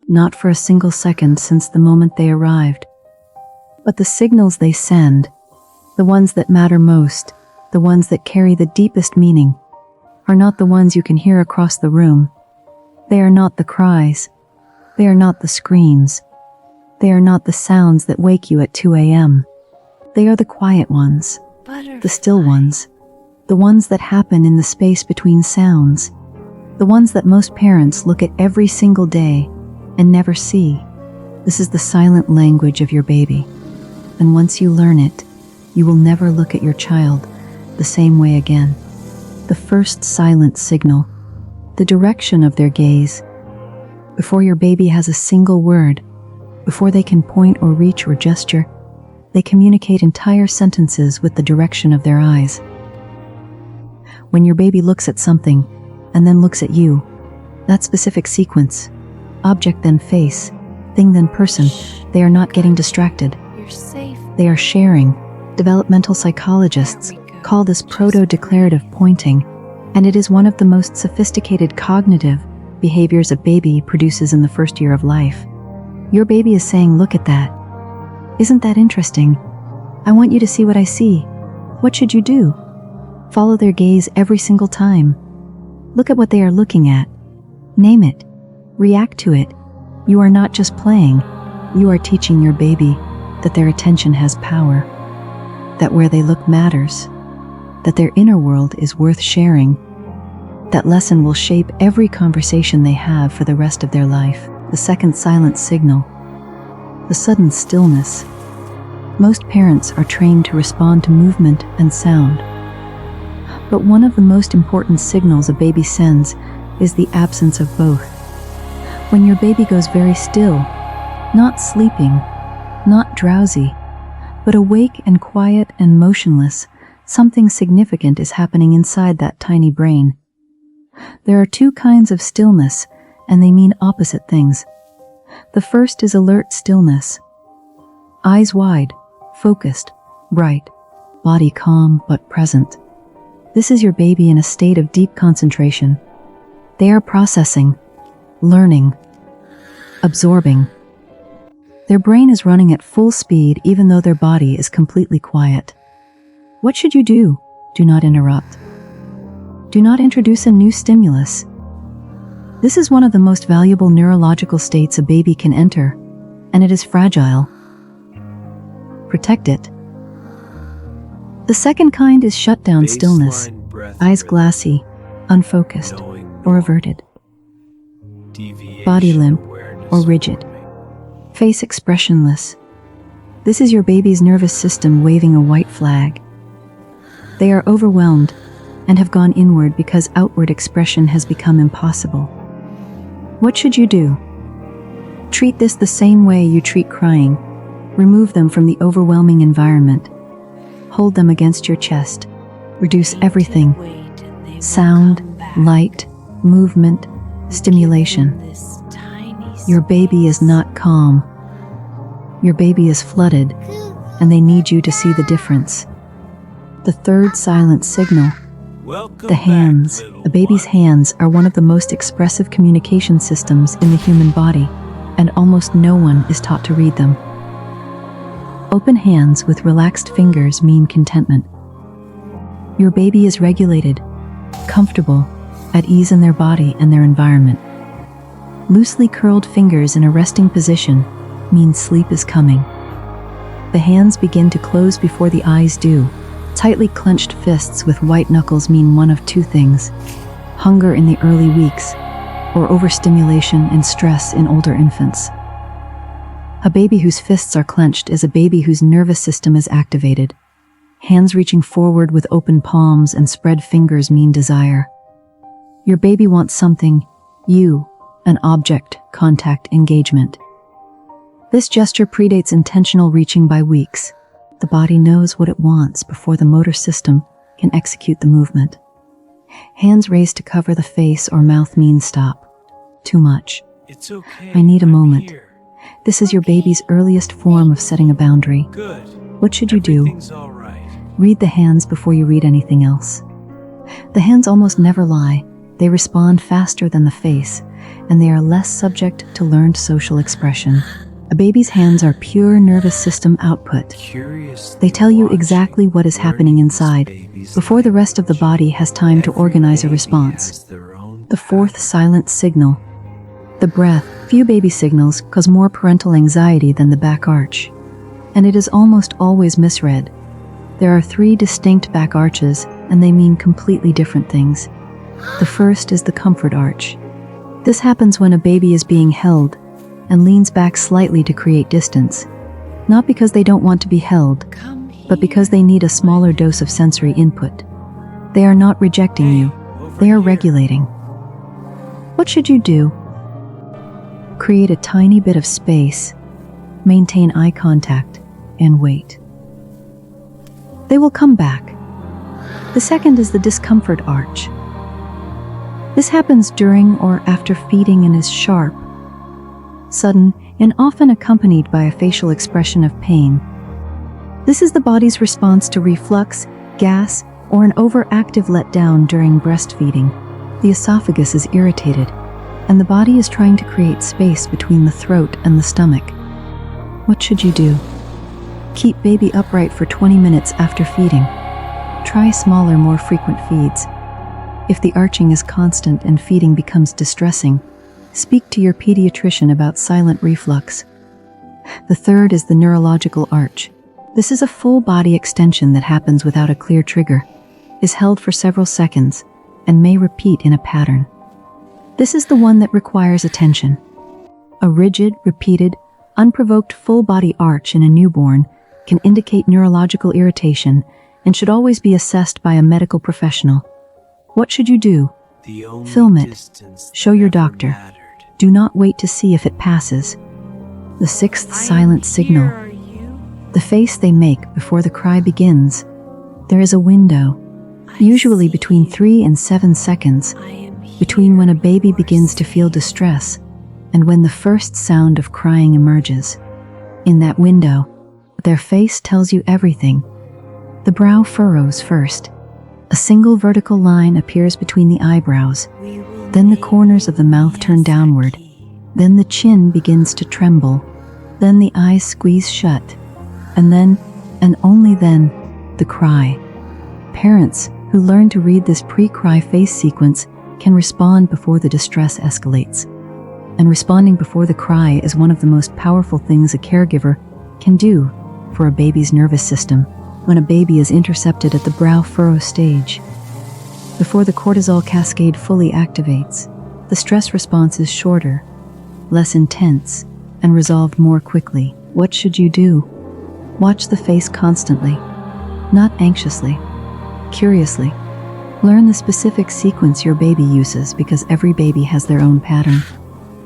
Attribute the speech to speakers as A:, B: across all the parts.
A: not for a single second since the moment they arrived. But the signals they send, the ones that matter most, the ones that carry the deepest meaning, are not the ones you can hear across the room. They are not the cries. They are not the screams. They are not the sounds that wake you at 2 a.m. They are the quiet ones, the still ones, the ones that happen in the space between sounds, the ones that most parents look at every single day and never see. This is the silent language of your baby. And once you learn it, you will never look at your child the same way again. The first silent signal, the direction of their gaze. Before your baby has a single word, before they can point or reach or gesture, they communicate entire sentences with the direction of their eyes. When your baby looks at something and then looks at you, that specific sequence, object then face, thing then person, they are not getting distracted.
B: You're safe.
A: They are sharing. Developmental psychologists call this proto-declarative pointing, and it is one of the most sophisticated cognitive behaviors a baby produces in the first year of life. Your baby is saying, "Look at that. Isn't that interesting? I want you to see what I see. What should you do?" Follow their gaze every single time. Look at what they are looking at. Name it. React to it. You are not just playing. You are teaching your baby that their attention has power, that where they look matters, that their inner world is worth sharing. That lesson will shape every conversation they have for the rest of their life. The second silent signal, the sudden stillness. Most parents are trained to respond to movement and sound. But one of the most important signals a baby sends is the absence of both. When your baby goes very still, not sleeping, not drowsy, but awake and quiet and motionless, something significant is happening inside that tiny brain. There are two kinds of stillness, and they mean opposite things. The first is alert stillness. Eyes wide, focused, bright, body calm but present. This is your baby in a state of deep concentration. They are processing, learning, absorbing. Their brain is running at full speed even though their body is completely quiet. What should you do? Do not interrupt. Do not introduce a new stimulus. This is one of the most valuable neurological states a baby can enter, and it is fragile. Protect it. The second kind is shutdown stillness, eyes glassy, unfocused, or averted, body limp or rigid, face expressionless. This is your baby's nervous system waving a white flag. They are overwhelmed and have gone inward because outward expression has become impossible. What should you do? Treat this the same way you treat crying. Remove them from the overwhelming environment. Hold them against your chest. Reduce everything: sound, light, movement, stimulation. Your baby is not calm. Your baby is flooded, and they need you to see the difference. The third silent signal, the hands. A baby's hands are one of the most expressive communication systems in the human body, and almost no one is taught to read them. Open hands with relaxed fingers mean contentment. Your baby is regulated, comfortable, at ease in their body and their environment. Loosely curled fingers in a resting position means sleep is coming. The hands begin to close before the eyes do. Tightly clenched fists with white knuckles mean one of two things: hunger in the early weeks, or overstimulation and stress in older infants. A baby whose fists are clenched is a baby whose nervous system is activated. Hands reaching forward with open palms and spread fingers mean desire. Your baby wants something, you, an object, contact, engagement. This gesture predates intentional reaching by weeks. The body knows what it wants before the motor system can execute the movement. Hands raised to cover the face or mouth means stop. Too much.
C: It's okay.
A: I need a
C: I'm
A: moment.
C: here.
A: This is your baby's earliest form of setting a boundary.
C: Good.
A: What should you do?
C: Everything's all right.
A: Read the hands before you read anything else. The hands almost never lie. They respond faster than the face. and they are less subject to learned social expression. A baby's hands are pure nervous system output. They tell you exactly what is happening inside before the rest of the body has time to organize a response. The fourth silent signal. The breath. Few baby signals cause more parental anxiety than the back arch, and it is almost always misread. There are 3 distinct back arches, and they mean completely different things. The first is the comfort arch. This happens when a baby is being held and leans back slightly to create distance, not because they don't want to be held, but because they need a smaller dose of sensory input. They are not rejecting you, they are regulating. What should you do? Create a tiny bit of space, maintain eye contact, and wait. They will come back. The second is the discomfort arch. This happens during or after feeding and is sharp, sudden, and often accompanied by a facial expression of pain. This is the body's response to reflux, gas, or an overactive letdown during breastfeeding. The esophagus is irritated, and the body is trying to create space between the throat and the stomach. What should you do? Keep baby upright for 20 minutes after feeding. Try smaller, more frequent feeds. If the arching is constant and feeding becomes distressing, speak to your pediatrician about silent reflux. The third is the neurological arch. This is a full body extension that happens without a clear trigger, is held for several seconds, and may repeat in a pattern. This is the one that requires attention. A rigid, repeated, unprovoked full body arch in a newborn can indicate neurological irritation and should always be assessed by a medical professional. What should you do? Film it. Show your doctor. Do not wait to see if it passes. The sixth silent signal. The face they make before the cry begins. There is a window, usually between 3 and 7 seconds, between when a baby begins to feel distress and when the first sound of crying emerges. In that window, their face tells you everything. The brow furrows first. A single vertical line appears between the eyebrows. Then the corners of the mouth turn downward. Then the chin begins to tremble. Then the eyes squeeze shut. And then, and only then, the cry. Parents who learn to read this pre-cry face sequence can respond before the distress escalates. And responding before the cry is one of the most powerful things a caregiver can do for a baby's nervous system when a baby is intercepted at the brow furrow stage. Before the cortisol cascade fully activates, the stress response is shorter, less intense, and resolved more quickly. What should you do? Watch the face constantly, not anxiously, curiously. Learn the specific sequence your baby uses because every baby has their own pattern.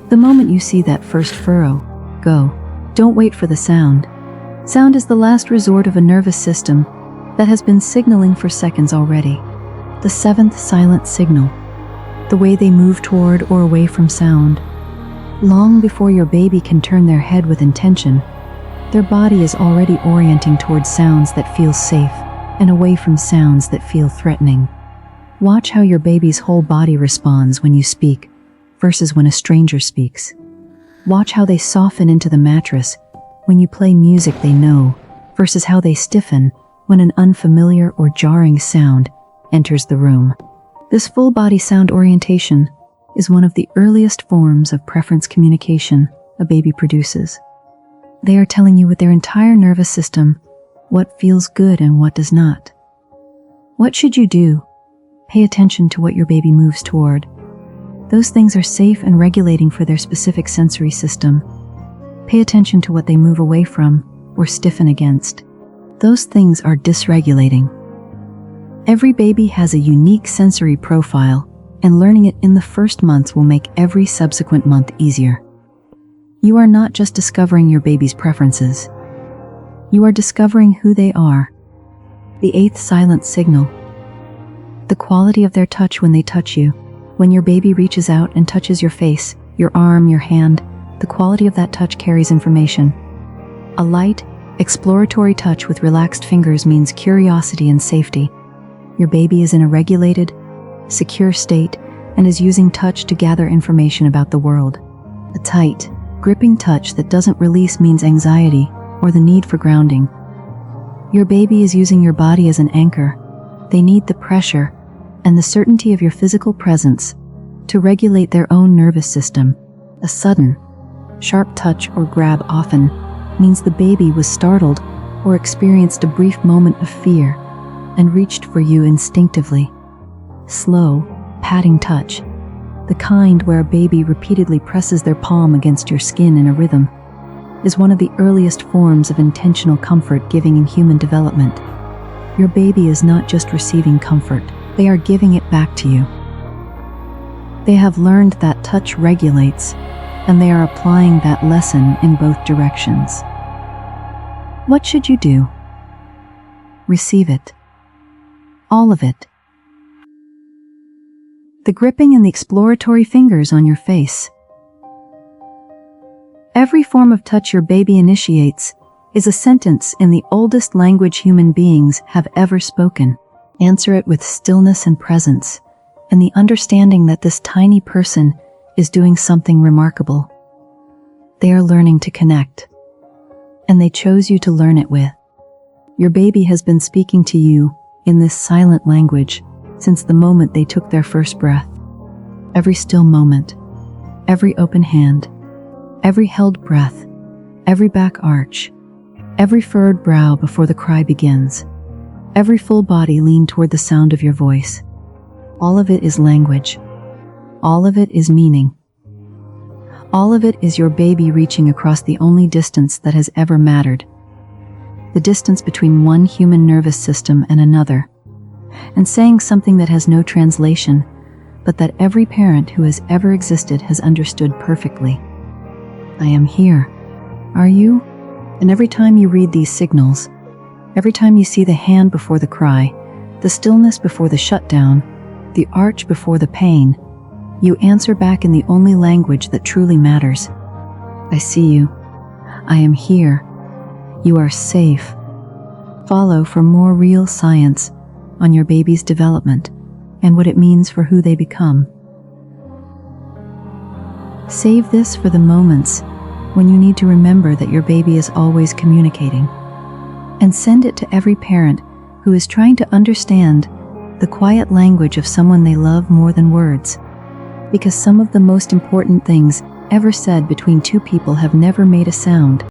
A: The moment you see that first furrow, go. Don't wait for the sound. Sound is the last resort of a nervous system that has been signaling for seconds already. The seventh silent signal. The way they move toward or away from sound. Long before your baby can turn their head with intention, their body is already orienting towards sounds that feel safe and away from sounds that feel threatening. Watch how your baby's whole body responds when you speak versus when a stranger speaks. Watch how they soften into the mattress when you play music they know versus how they stiffen when an unfamiliar or jarring sound enters the room. This full body sound orientation is one of the earliest forms of preference communication a baby produces. They are telling you with their entire nervous system what feels good and what does not. What should you do? Pay attention to what your baby moves toward. Those things are safe and regulating for their specific sensory system. Pay attention to what they move away from or stiffen against. Those things are dysregulating. Every baby has a unique sensory profile, and learning it in the first months will make every subsequent month easier. You are not just discovering your baby's preferences. You are discovering who they are. The eighth silent signal. The quality of their touch when they touch you. When your baby reaches out and touches your face, your arm, your hand, the quality of that touch carries information. A light, exploratory touch with relaxed fingers means curiosity and safety. Your baby is in a regulated, secure state and is using touch to gather information about the world. A tight, gripping touch that doesn't release means anxiety or the need for grounding. Your baby is using your body as an anchor. They need the pressure and the certainty of your physical presence to regulate their own nervous system. A sudden, sharp touch or grab often means the baby was startled or experienced a brief moment of fear and reached for you instinctively. Slow, patting touch, the kind where a baby repeatedly presses their palm against your skin in a rhythm, is one of the earliest forms of intentional comfort giving in human development. Your baby is not just receiving comfort, they are giving it back to you. They have learned that touch regulates, and they are applying that lesson in both directions. What should you do? Receive it. All of it. The gripping and the exploratory fingers on your face. Every form of touch your baby initiates is a sentence in the oldest language human beings have ever spoken. Answer it with stillness and presence, and the understanding that this tiny person is doing something remarkable. They are learning to connect, and they chose you to learn it with. Your baby has been speaking to you in this silent language since the moment they took their first breath. Every still moment, every open hand, every held breath, every back arch, every furrowed brow before the cry begins, every full body lean toward the sound of your voice. All of it is language. All of it is meaning. All of it is your baby reaching across the only distance that has ever mattered. The distance between one human nervous system and another, and saying something that has no translation, but that every parent who has ever existed has understood perfectly. I am here. Are you? And every time you read these signals, every time you see the hand before the cry, the stillness before the shutdown, the arch before the pain, you answer back in the only language that truly matters. I see you. I am here. You are safe. Follow for more real science on your baby's development and what it means for who they become. Save this for the moments when you need to remember that your baby is always communicating, and send it to every parent who is trying to understand the quiet language of someone they love more than words, because some of the most important things ever said between two people have never made a sound.